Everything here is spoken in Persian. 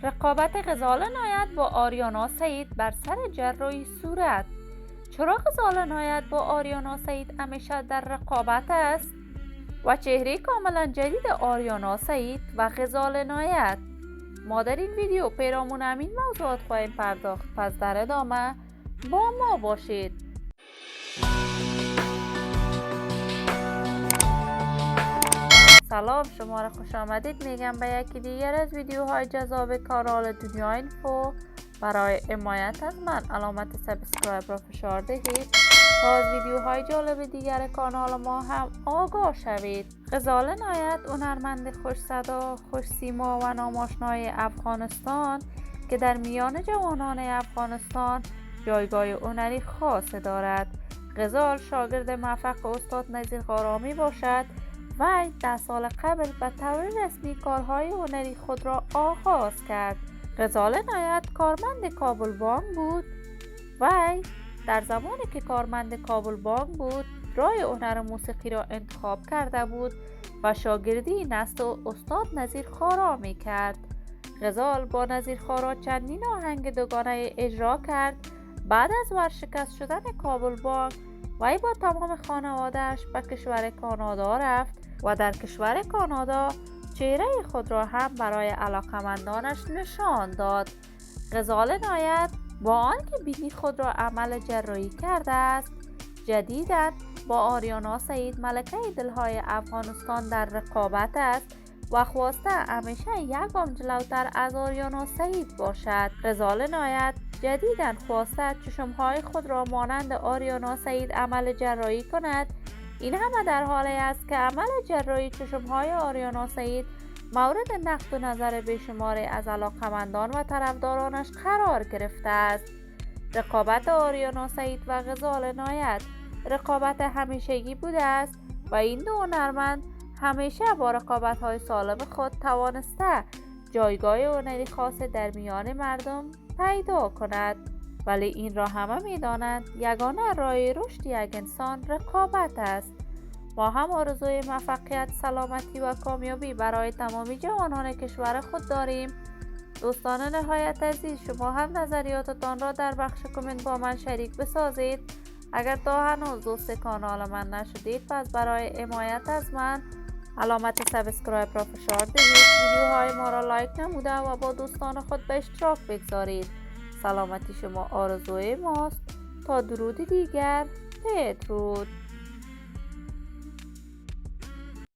رقابت غزال عنایت با آریانا سعید بر سر جراحی صورت. چرا غزال عنایت با آریانا سعید همیشه در رقابت است و چهره کاملا جدید آریانا سعید و غزال عنایت؟ ما در این ویدیو پیرامون همین موضوعات خواهیم پرداخت، پس در ادامه با ما باشید. سلام، شما را خوش آمدید میگم به یکی دیگر از ویدیوهای جذاب کانال دنیا اینفو. برای حمایت از من علامت سابسکرایب را فشار دهید تا از ویدیوهای جالب دیگر کانال ما هم آگاه شوید. غزال عنایت هنرمند خوش صدا، خوش سیما و ناماشنای افغانستان که در میان جوانان افغانستان جایگاه هنری خاص دارد. غزال شاگرد موفق استاد نذیر غرامی باشد. وی 10 سال قبل به طور رسمی کارهای هنری خود را آغاز کرد. غزال عنایت کارمند کابل بانک بود. وی در زمانی که کارمند کابل بانک بود راه هنر موسیقی را انتخاب کرده بود و شاگردی نزد استاد نذیر غرامی کرد. غزال با نذیر غرامی چندین آهنگ دوگانه اجرا کرد. بعد از ورشکست شدن کابل بانک وی با تمام خانواده‌اش به کشور کانادا رفت و در کشور کانادا چهره خود را هم برای علاقمندانش نشان داد. غزال عنایت با آنکه بینی خود را عمل جراحی کرده است، جدیداً با آریانا سعید ملکه دلهای افغانستان در رقابت است و خواسته همیشه یک گام جلوتر از آریانا سعید باشد. غزال عنایت جدیداً خواسته چشمهای خود را مانند آریانا سعید عمل جراحی کند. این همه در حالی است که عمل جراحی چشمهای آریانا سعید مورد نقد و نظر بیشماری از علاقمندان و طرفدارانش قرار گرفته است. رقابت آریانا سعید و غزال عنایت رقابت همیشگی بوده است و این دو هنرمند همیشه با رقابت‌های سالم خود توانسته جایگاه هنری خاص در میان مردم پیدا کند. ولی این را همه می‌دانند یگانه راه رشد یک انسان رقابت است. ما هم آرزوی موفقیت، سلامتی و کامیابی برای تمامی جوانان کشور خود داریم. دوستان نهایت عزیز، شما هم نظریاتتان را در بخش کامنت با من شریک بسازید. اگر تا هنوز دوست کانال من نشدید پس برای حمایت از من علامت سابسکرایب را فشار دهید، ویدیوهای ما را لایک نموده و با دوستان خود به اشتراک بگذارید. سلامتی شما آرزوی ماست. تا درود دیگر، بدرود.